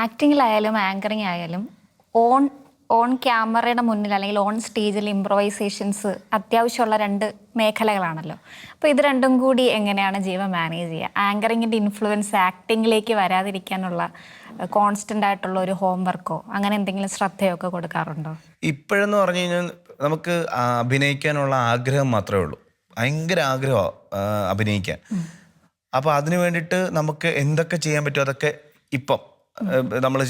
ആക്ടിങ്ങിലായാലും anchoring ആയാലും on ക്യാമറയുടെ മുന്നിൽ അല്ലെങ്കിൽ ഓൺ സ്റ്റേജിൽ ഇംപ്രവൈസേഷൻസ് അത്യാവശ്യമുള്ള രണ്ട് മേഖലകളാണല്ലോ. അപ്പോൾ ഇത് രണ്ടും കൂടി എങ്ങനെയാണ് ജീവ മാനേജ് ചെയ്യുക? ആങ്കറിങ്ങിൻ്റെ ഇൻഫ്ലുവൻസ് ആക്ടിങ്ങിലേക്ക് വരാതിരിക്കാനുള്ള കോൺസ്റ്റൻ്റ് ആയിട്ടുള്ള ഒരു ഹോംവർക്കോ അങ്ങനെ എന്തെങ്കിലും ശ്രദ്ധയോ ഒക്കെ കൊടുക്കാറുണ്ടോ? ഇപ്പോഴെന്ന് പറഞ്ഞു കഴിഞ്ഞാൽ നമുക്ക് അഭിനയിക്കാനുള്ള ആഗ്രഹം മാത്രമേ ഉള്ളൂ. ഭയങ്കര ആഗ്രഹമാണ് അഭിനയിക്കാൻ. അപ്പോൾ അതിന് വേണ്ടിയിട്ട് നമുക്ക് എന്തൊക്കെ ചെയ്യാൻ പറ്റുമോ അതൊക്കെ ഇപ്പം നമ്മൾ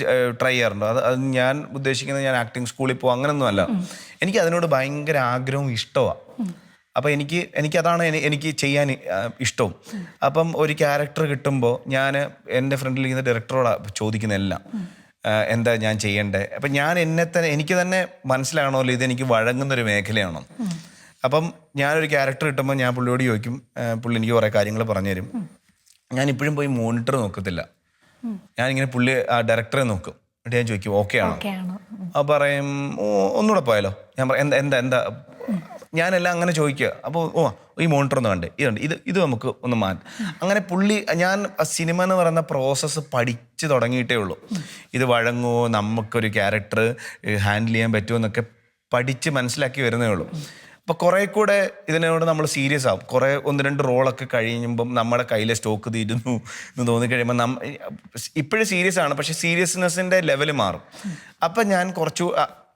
ട്രൈ ചെയ്യാറുണ്ടോ? അത് ഞാൻ ഉദ്ദേശിക്കുന്നത് ഞാൻ ആക്ടിങ് സ്കൂളിൽ പോകും അങ്ങനെയൊന്നും അല്ല. എനിക്ക് അതിനോട് ഭയങ്കര ആഗ്രഹവും ഇഷ്ടമാണ്. അപ്പം എനിക്കതാണ് എനിക്ക് ചെയ്യാൻ ഇഷ്ടവും. അപ്പം ഒരു ക്യാരക്ടർ കിട്ടുമ്പോൾ ഞാൻ എൻ്റെ ഫ്രണ്ടിലിരിക്കുന്ന ഡയറക്ടറോടാണ് ചോദിക്കുന്നതെല്ലാം എന്താ ഞാൻ ചെയ്യേണ്ടത്. അപ്പം ഞാൻ എനിക്ക് തന്നെ മനസ്സിലാകണമല്ലോ ഇതെനിക്ക് വഴങ്ങുന്നൊരു മേഖലയാണോ. അപ്പം ഞാനൊരു ക്യാരക്ടർ കിട്ടുമ്പോൾ ഞാൻ പുള്ളിയോട് ചോദിക്കും. പുള്ളി എനിക്ക് കുറേ കാര്യങ്ങൾ പറഞ്ഞുതരും. ഞാൻ ഇപ്പോഴും പോയി മോണിറ്റർ നോക്കത്തില്ല. ഞാനിങ്ങനെ ആ ഡയറക്ടറെ നോക്കും. എന്നിട്ട് ഞാൻ ചോദിക്കും ഓക്കെ ആണോ. അപ്പോൾ പറയും ഒന്നുകൂടെ പോയാലോ. ഞാൻ പറയും എന്താ ഞാനെല്ലാം അങ്ങനെ ചോദിക്കുക. അപ്പോൾ ഈ മോണിറ്റർ ഒന്ന് കണ്ട് ഇത് നമുക്ക് ഒന്ന് മാറ്റാം. അങ്ങനെ ഞാൻ സിനിമ എന്ന് പറയുന്ന പ്രോസസ്സ് പഠിച്ച് തുടങ്ങിയിട്ടേ ഉള്ളൂ. ഇത് വഴങ്ങുമോ, നമുക്കൊരു ക്യാരക്ടർ ഹാൻഡിൽ ചെയ്യാൻ പറ്റുമോ എന്നൊക്കെ പഠിച്ച് മനസ്സിലാക്കി വരുന്നേ ഉള്ളൂ. അപ്പോൾ കുറേ കൂടെ ഇതിനോട് നമ്മൾ സീരിയസ് ആവും. കുറേ 1-2 റോളൊക്കെ കഴിയുമ്പം നമ്മുടെ കയ്യിലെ സ്റ്റോക്ക് തീരുന്നു എന്ന് തോന്നിക്കഴിയുമ്പോൾ ഇപ്പോഴും സീരിയസ് ആണ്, പക്ഷേ സീരിയസ്നെസ്സിൻ്റെ ലെവൽ മാറും. അപ്പം ഞാൻ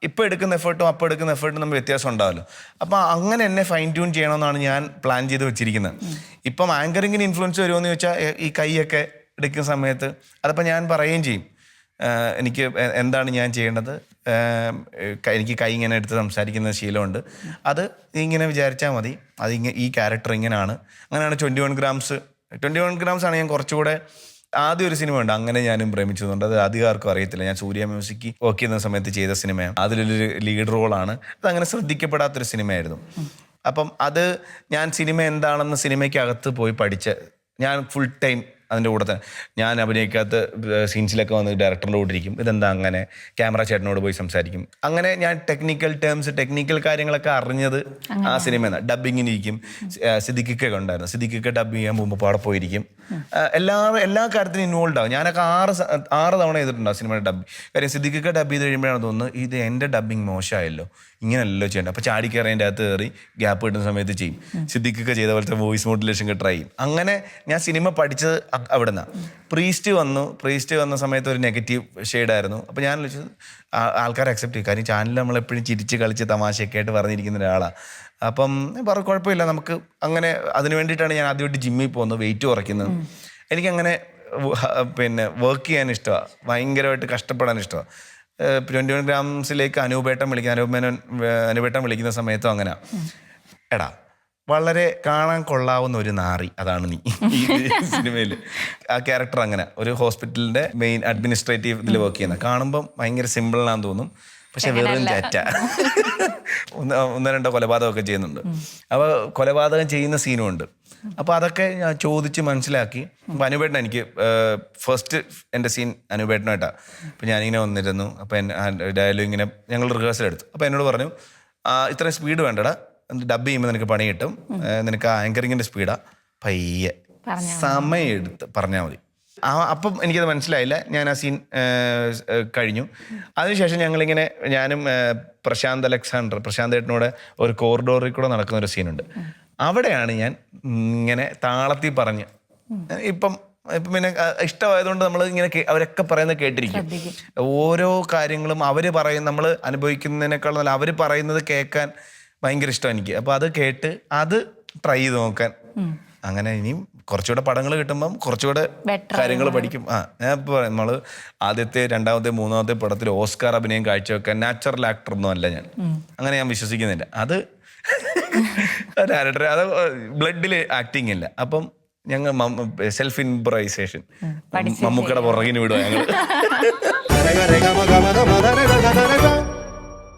ഇപ്പോൾ എടുക്കുന്ന എഫേർട്ടും അപ്പോൾ എടുക്കുന്ന എഫേർട്ടും നമ്മൾ വ്യത്യാസം ഉണ്ടാവുമല്ലോ. അപ്പോൾ അങ്ങനെ എന്നെ ഫൈൻ ട്യൂൺ ചെയ്യണമെന്നാണ് ഞാൻ പ്ലാൻ ചെയ്ത് വെച്ചിരിക്കുന്നത്. ഇപ്പം ആങ്കറിങ്ങിന് ഇൻഫ്ലുവൻസ് വരുമോയെന്ന് ചോദിച്ചാൽ ഈ കൈയൊക്കെ എടുക്കുന്ന സമയത്ത് അതപ്പോൾ ഞാൻ പറയുകയും ചെയ്യും. എനിക്ക് എന്താണ് ഞാൻ ചെയ്യേണ്ടത്, എനിക്ക് കൈ ഇങ്ങനെ എടുത്ത് സംസാരിക്കുന്ന ശീലമുണ്ട്, അത് ഇങ്ങനെ വിചാരിച്ചാൽ മതി, ഈ ക്യാരക്ടർ ഇങ്ങനെയാണ്. അങ്ങനെയാണ് 21 ഗ്രാംസ് ആണ് ഞാൻ കുറച്ചുകൂടെ ആദ്യം ഒരു സിനിമ ഉണ്ട് അങ്ങനെ ഞാനും പ്രേമിച്ചതുകൊണ്ട്. അത് അധികം ആർക്കും അറിയത്തില്ല. ഞാൻ സൂര്യ മ്യൂസിക് വർക്ക് ചെയ്യുന്ന സമയത്ത് ചെയ്ത സിനിമയാണ്. അതിലൊരു ലീഡ് റോളാണ്. അതങ്ങനെ ശ്രദ്ധിക്കപ്പെടാത്തൊരു സിനിമയായിരുന്നു. അപ്പം അത് ഞാൻ സിനിമ എന്താണെന്ന് സിനിമയ്ക്കകത്ത് പോയി പഠിച്ച് ഞാൻ ഫുൾ ടൈം അതിൻ്റെ കൂടെ തന്നെ ഞാൻ അഭിനയിക്കാത്ത സീൻസിലൊക്കെ വന്ന് ഡയറക്ടറിൻ്റെ കൂടെ ഇരിക്കും. ഇതെന്താ അങ്ങനെ, ക്യാമറ ചേട്ടനോട് പോയി സംസാരിക്കും. അങ്ങനെ ഞാൻ ടെക്നിക്കൽ കാര്യങ്ങളൊക്കെ അറിഞ്ഞത് ആ സിനിമയാണ്. ഡബ്ബിങ്ങിന് ഇരിക്കും. സിദ്ദിഖൊക്കെ ഉണ്ടായിരുന്നു. സിദ്ദിഖൊക്കെ ഡബ് ചെയ്യാൻ പോകുമ്പോൾ അവിടെ പോയിരിക്കും. എല്ലാ കാര്യത്തിനും ഇൻവോൾവ് ആവും. ഞാനൊക്കെ 6 തവണ ചെയ്തിട്ടുണ്ടാവും സിനിമയുടെ ഡബ്. കാര്യം സിദ്ദിഖൊക്കെ ഡബ് ചെയ്ത് കഴിയുമ്പോഴാണ് തോന്നുന്നത് ഇത് എൻ്റെ ഡബ്ബിങ് മോശമായല്ലോ, ഇങ്ങനെയല്ലോ ചെയ്യേണ്ടത്. അപ്പോൾ ചാടിക്കയറി അതിൻ്റെ അകത്ത് കയറി ഗ്യാപ്പ് കിട്ടുന്ന സമയത്ത് ചെയ്യും. സിദ്ദിഖൊക്കെ ചെയ്ത പോലത്തെ വോയിസ് മോഡുലേഷൻ ഒക്കെ ട്രൈ ചെയ്യും. അങ്ങനെ ഞാൻ സിനിമ പഠിച്ചത് അവിടെ നിന്നാണ്. പ്രീസ്റ്റ് വന്ന സമയത്ത് ഒരു നെഗറ്റീവ് ഷെയ്ഡായിരുന്നു. അപ്പോൾ ഞാൻ വിളിച്ചത് ആൾക്കാരെ അക്സെപ്റ്റ് ചെയ്യും. കാര്യം ചാനലിൽ നമ്മളെപ്പോഴും ചിരിച്ച് കളിച്ച് തമാശയൊക്കെ ആയിട്ട് പറഞ്ഞിരിക്കുന്ന ഒരാളാണ്. അപ്പം കുഴപ്പമില്ല, നമുക്ക് അങ്ങനെ അതിന് വേണ്ടിയിട്ടാണ് ഞാൻ ആദ്യമായിട്ട് ജിമ്മിൽ പോകുന്നത്, വെയിറ്റ് കുറയ്ക്കുന്നത്. എനിക്കങ്ങനെ വർക്ക് ചെയ്യാൻ ഇഷ്ടമാണ്, ഭയങ്കരമായിട്ട് കഷ്ടപ്പെടാൻ ഇഷ്ടമാണ്. 21 ഗ്രാംസിലേക്ക് അനൂപേട്ടൻ വിളിക്കുന്ന സമയത്തും അങ്ങനെ എടാ വളരെ കാണാൻ കൊള്ളാവുന്ന ഒരു നാറി, അതാണ് നീ ഈ സിനിമയിൽ. ആ ക്യാരക്ടർ അങ്ങനെ ഒരു ഹോസ്പിറ്റലിൻ്റെ മെയിൻ അഡ്മിനിസ്ട്രേറ്റീവ് ഇതിൽ വർക്ക് ചെയ്യുന്നത് കാണുമ്പം ഭയങ്കര സിമ്പിളാണെന്ന് തോന്നും. പക്ഷെ വെറും ചാറ്റ. 1-2 കൊലപാതകമൊക്കെ ചെയ്യുന്നുണ്ട്. അപ്പോൾ കൊലപാതകം ചെയ്യുന്ന സീനും ഉണ്ട്. അപ്പോൾ അതൊക്കെ ഞാൻ ചോദിച്ച് മനസ്സിലാക്കി. അപ്പോൾ അനുപേട്ടൻ എനിക്ക് ഫസ്റ്റ് എൻ്റെ സീൻ അനുപേട്ടനായിട്ടാണ്. അപ്പോൾ ഞാനിങ്ങനെ വന്നിരുന്നു. അപ്പോൾ ഡയലോഗ് ഇങ്ങനെ ഞങ്ങൾ റിഹേഴ്സൽ എടുത്തു. അപ്പോൾ എന്നോട് പറഞ്ഞു ഇത്രയും സ്പീഡ് വേണ്ടടാ, ഡബ് ചെയ്യുമ്പോൾ നിനക്ക് പണി കിട്ടും, നിനക്ക് ആങ്കറിങ്ങിൻ്റെ സ്പീഡാണ്, പയ്യെ സമയം എടുത്ത് പറഞ്ഞാൽ മതി. അപ്പം എനിക്കത് മനസ്സിലായില്ല. ഞാൻ ആ സീൻ കഴിഞ്ഞു. അതിനുശേഷം ഞങ്ങളിങ്ങനെ ഞാനും പ്രശാന്ത് ഏട്ടനോട് ഒരു കോറിഡോറിൽ കൂടെ നടക്കുന്ന ഒരു സീനുണ്ട്. അവിടെയാണ് ഞാൻ ഇങ്ങനെ താളത്തിൽ പറഞ്ഞ് ഇപ്പം പിന്നെ ഇഷ്ടമായതുകൊണ്ട് നമ്മൾ ഇങ്ങനെ അവരൊക്കെ പറയുന്നത് കേട്ടിരിക്കും. ഓരോ കാര്യങ്ങളും നമ്മൾ അനുഭവിക്കുന്നതിനേക്കാൾ നല്ല അവർ പറയുന്നത് കേൾക്കാൻ ഭയങ്കര ഇഷ്ടം എനിക്ക്. അപ്പോൾ അത് കേട്ട് അത് ട്രൈ ചെയ്ത് നോക്കാൻ. അങ്ങനെ ഇനിയും കുറച്ചുകൂടെ പടങ്ങൾ കിട്ടുമ്പം കുറച്ചുകൂടെ കാര്യങ്ങൾ പഠിക്കും. ഞാൻ ഇപ്പോൾ പറയാം, നമ്മൾ ആദ്യത്തെ 2ാമത്തെ 3ാമത്തെ പടത്തിൽ ഓസ്കാർ അഭിനയം കാഴ്ചവെക്കാൻ നാച്ചുറൽ ആക്ടർ ഒന്നും അല്ല ഞാൻ. അങ്ങനെ ഞാൻ വിശ്വസിക്കുന്നില്ല. അത് അത് ബ്ലഡിൽ ആക്ടിങ് ഇല്ല. അപ്പം ഞങ്ങൾ സെൽഫ് ഇംപ്രൈസേഷൻ മമ്മൂക്കയുടെ പുറകിന് വിടുക ഞങ്ങൾ.